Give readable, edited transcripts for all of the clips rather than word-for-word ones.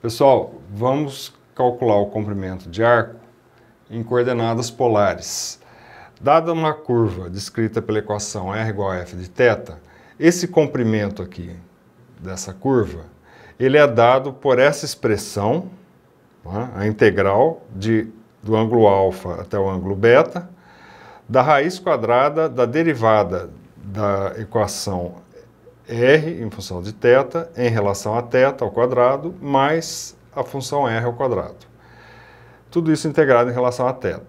Pessoal, vamos calcular o comprimento de arco em coordenadas polares. Dada uma curva descrita pela equação R igual a F de θ, esse comprimento aqui dessa curva, ele é dado por essa expressão, né, a integral do ângulo alfa até o ângulo beta, da raiz quadrada da derivada da equação R em função de θ em relação a θ ao quadrado mais a função R ao quadrado. Tudo isso integrado em relação a θ.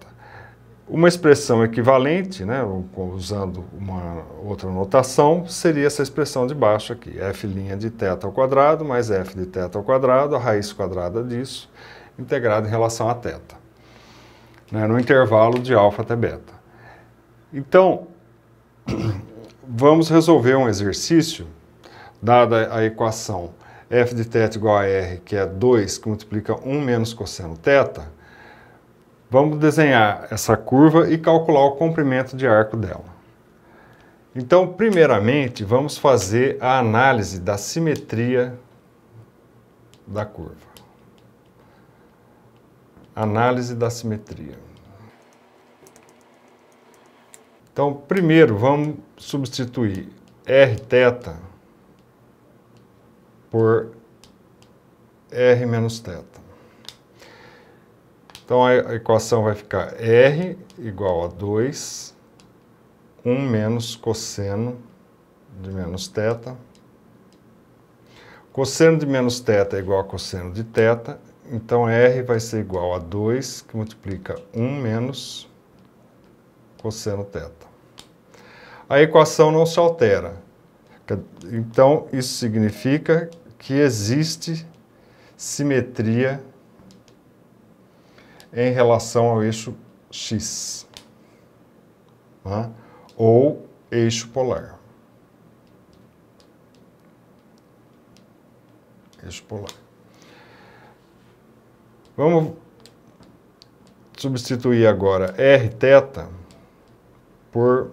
Uma expressão equivalente, né, usando uma outra notação, seria essa expressão de baixo aqui, f' de θ ao quadrado mais f de θ ao quadrado, a raiz quadrada disso, integrado em relação a θ, né, no intervalo de alfa até beta. Então, vamos resolver um exercício, dada a equação f de θ igual a r, que é 2, que multiplica 1 menos cosseno θ. Vamos desenhar essa curva e calcular o comprimento de arco dela. Então, primeiramente, vamos fazer a análise da simetria da curva. Análise da simetria. Então, primeiro, vamos substituir rθ por r menos θ. Então, a equação vai ficar R igual a 2, 1 menos cosseno de menos θ. Cosseno de menos θ é igual a cosseno de θ. Então, R vai ser igual a 2, que multiplica 1 menos cosseno θ. A equação não se altera. Então, isso significa que existe simetria em relação ao eixo X, né? Ou eixo polar. Eixo polar. Vamos substituir agora rθ por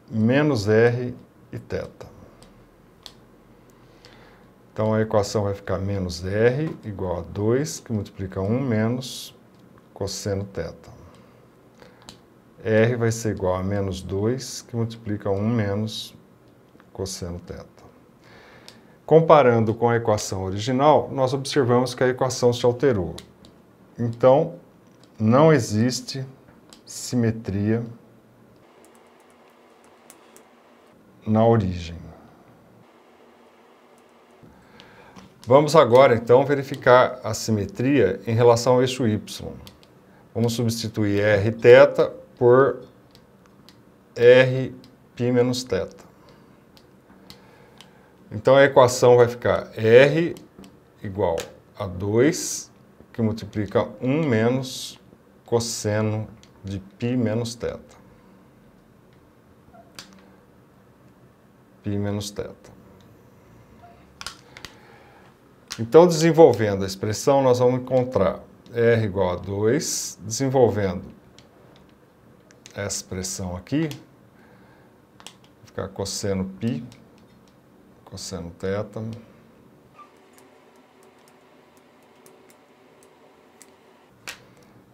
menos r e θ. Então, a equação vai ficar menos r igual a 2, que multiplica 1 menos cosseno θ. R vai ser igual a menos 2, que multiplica 1 menos cosseno θ. Comparando com a equação original, nós observamos que a equação se alterou. Então, não existe simetria na origem. Vamos agora, então, verificar a simetria em relação ao eixo Y. Vamos substituir rθ por rπ menos θ. Então, a equação vai ficar R igual a 2, que multiplica 1 menos cosseno de π menos θ. π menos θ. Então, desenvolvendo a expressão, nós vamos encontrar R igual a 2, desenvolvendo essa expressão aqui, vai ficar cosseno π, cosseno θ,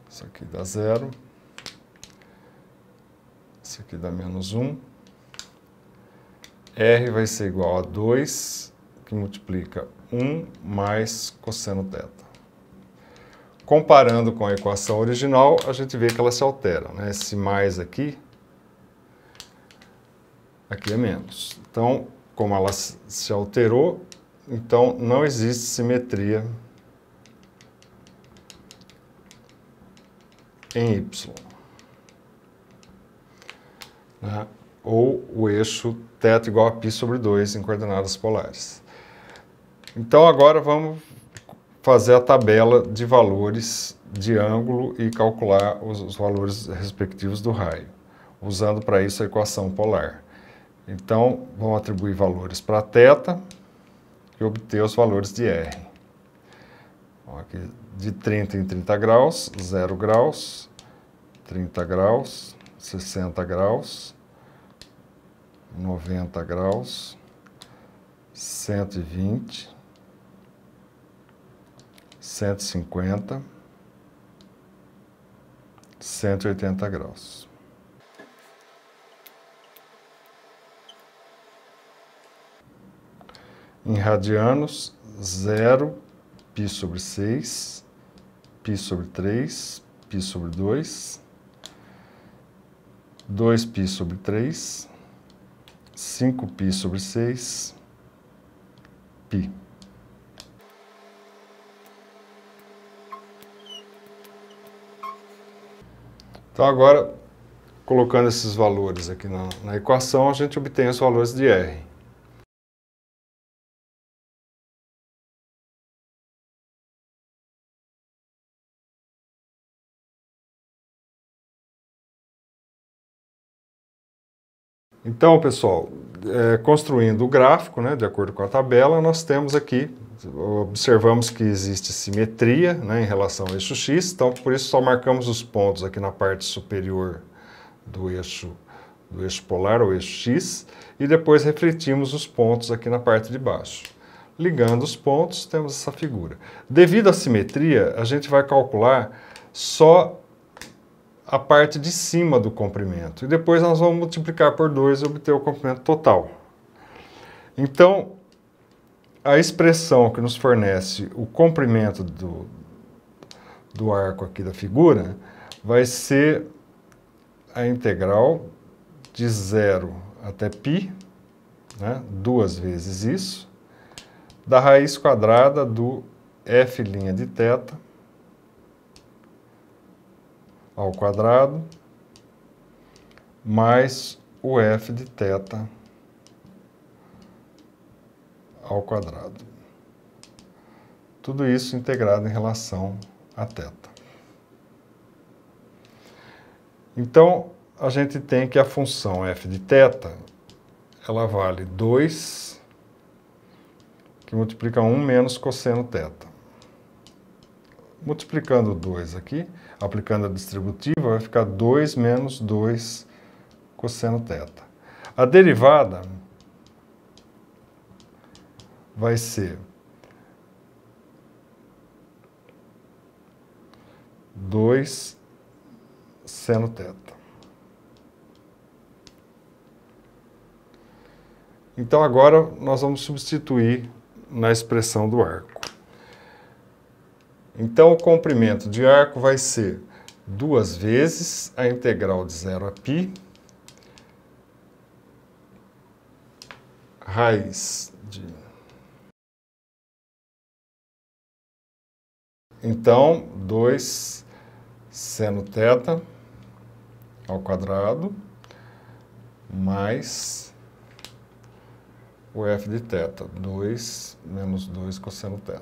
isso aqui dá 0, isso aqui dá menos 1, R vai ser igual a 2, que multiplica 1 mais cosseno θ. Comparando com a equação original, a gente vê que ela se altera, né? Esse mais aqui é menos. Então, como ela se alterou, então não existe simetria em Y, né? Ou o eixo θ igual a π sobre 2 em coordenadas polares. Então, agora vamos fazer a tabela de valores de ângulo e calcular os valores respectivos do raio, usando para isso a equação polar. Então, vamos atribuir valores para θ e obter os valores de R. Então, aqui de 30 em 30 graus, 0 graus, 30 graus, 60 graus, 90 graus, 120, 150, 180 graus. Em radianos, 0, π sobre 6, π sobre 3, π sobre 2, 2π sobre 3, 5π sobre 6, π. Então agora, colocando esses valores aqui na equação, a gente obtém os valores de R. Então, pessoal, construindo o gráfico, né, de acordo com a tabela, nós temos aqui, observamos que existe simetria, né, em relação ao eixo X, então por isso só marcamos os pontos aqui na parte superior do eixo polar, ou eixo X, e depois refletimos os pontos aqui na parte de baixo. Ligando os pontos, temos essa figura. Devido à simetria, a gente vai calcular só a parte de cima do comprimento. E depois nós vamos multiplicar por 2 e obter o comprimento total. Então, a expressão que nos fornece o comprimento do arco aqui da figura vai ser a integral de 0 até π, né, 2 vezes isso, da raiz quadrada do f' de θ ao quadrado, mais o f de θ ao quadrado. Tudo isso integrado em relação a θ. Então, a gente tem que a função f de θ, ela vale 2, que multiplica 1 menos cosseno θ. Multiplicando 2 aqui, aplicando a distributiva, vai ficar 2 menos 2 cosseno θ. A derivada vai ser 2 seno θ. Então agora nós vamos substituir na expressão do arco. Então o comprimento de arco vai ser 2 vezes a integral de 0 a π, raiz de... Então, 2 seno θ ao quadrado, mais o f de θ, 2 menos 2 cosseno θ.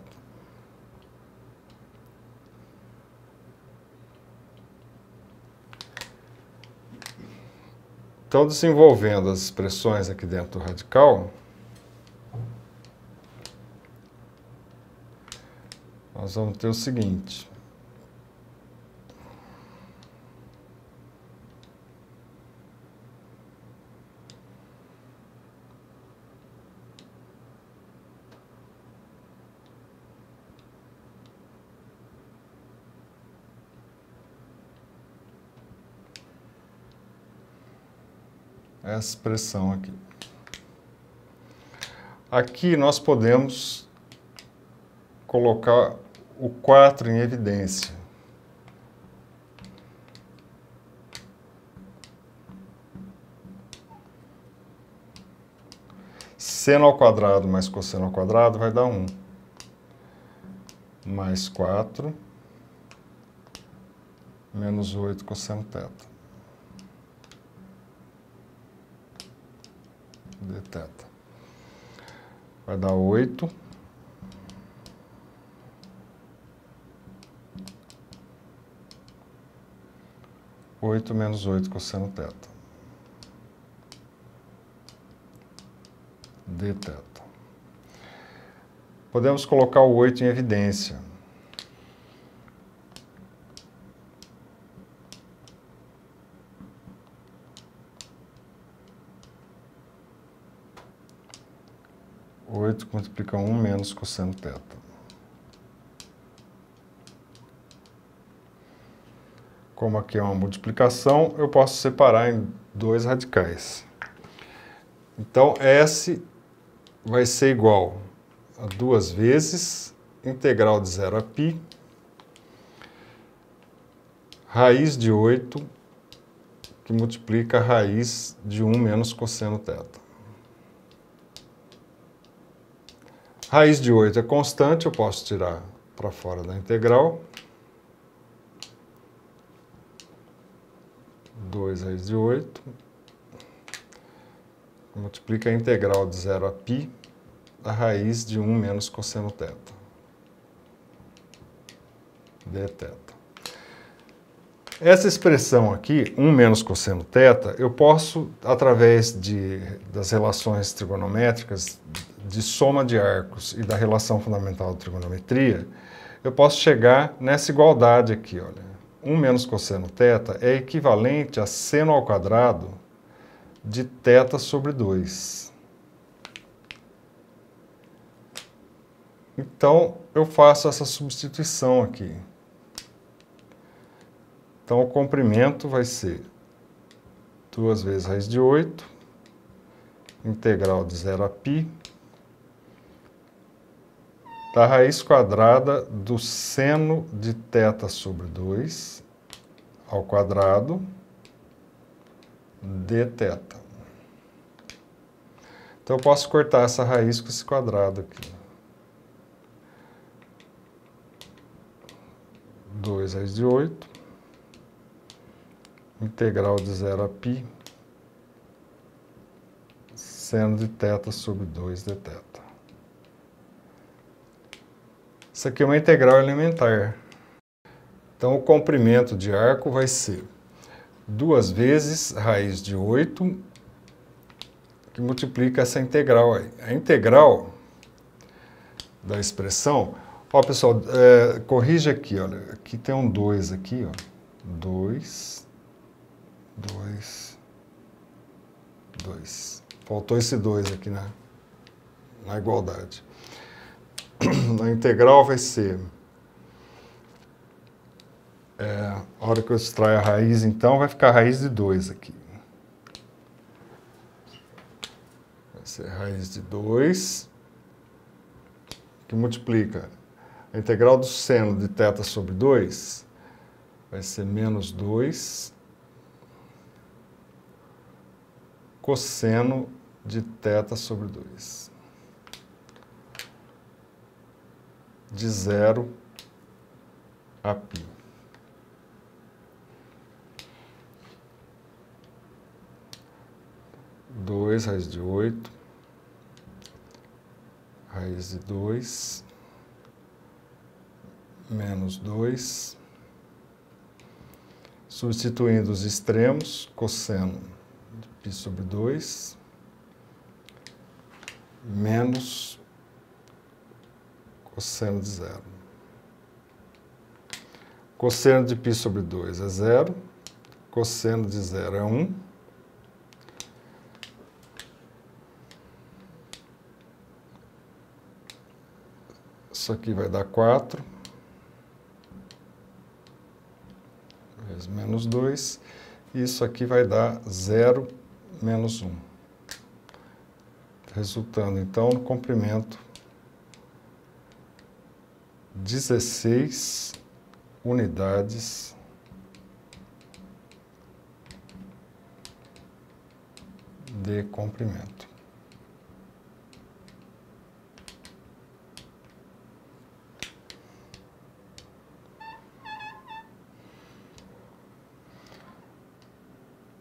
Então, desenvolvendo as expressões aqui dentro do radical, nós vamos ter o seguinte. Essa expressão aqui. Aqui nós podemos colocar o 4 em evidência. Seno ao quadrado mais cosseno ao quadrado vai dar 1. Mais 4 menos 8 cosseno θ. Dθ. Vai dar 8. Oito menos 8 cosseno θ. Dθ. Podemos colocar o 8 em evidência. 8 que multiplica 1 menos cosseno θ. Como aqui é uma multiplicação, eu posso separar em 2 radicais. Então, S vai ser igual a 2 vezes integral de 0 a π, raiz de 8, que multiplica a raiz de 1 menos cosseno θ. Raiz de 8 é constante, eu posso tirar para fora da integral. 2 raiz de 8, multiplica a integral de 0 a π, a raiz de 1 menos cosseno θ, dθ. Essa expressão aqui, 1 menos cosseno θ, eu posso, através das relações trigonométricas, de soma de arcos e da relação fundamental de trigonometria, eu posso chegar nessa igualdade aqui, olha. 1 menos cosseno θ é equivalente a seno ao quadrado de θ sobre 2. Então, eu faço essa substituição aqui. Então, o comprimento vai ser 2 vezes raiz de 8, integral de 0 a π, da raiz quadrada do seno de θ sobre 2 ao quadrado dθ. Então, eu posso cortar essa raiz com esse quadrado aqui. 2 raiz de 8, integral de 0 a π, seno de θ sobre 2 dθ. Isso aqui é uma integral elementar. Então, o comprimento de arco vai ser 2 vezes raiz de 8, que multiplica essa integral aí. A integral da expressão... Ó, pessoal, corrija aqui, olha. Aqui tem um 2 aqui, ó. 2, 2, 2. Faltou esse 2 aqui na igualdade. A integral vai ser, a hora que eu extraio a raiz, então, vai ficar a raiz de 2 aqui. Vai ser raiz de 2, que multiplica a integral do seno de θ sobre 2, vai ser menos 2 cosseno de θ sobre 2. De 0 a π. Dois raiz de 8, raiz de 2, menos 2, substituindo os extremos, cosseno de π sobre 2, menos cosseno de 0. Cosseno de π sobre 2 é 0, cosseno de 0 é 1. Isso aqui vai dar 4, vezes menos 2, e isso aqui vai dar 0 menos 1. Resultando, então, no comprimento 16 unidades de comprimento.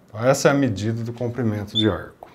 Então, essa é a medida do comprimento de arco.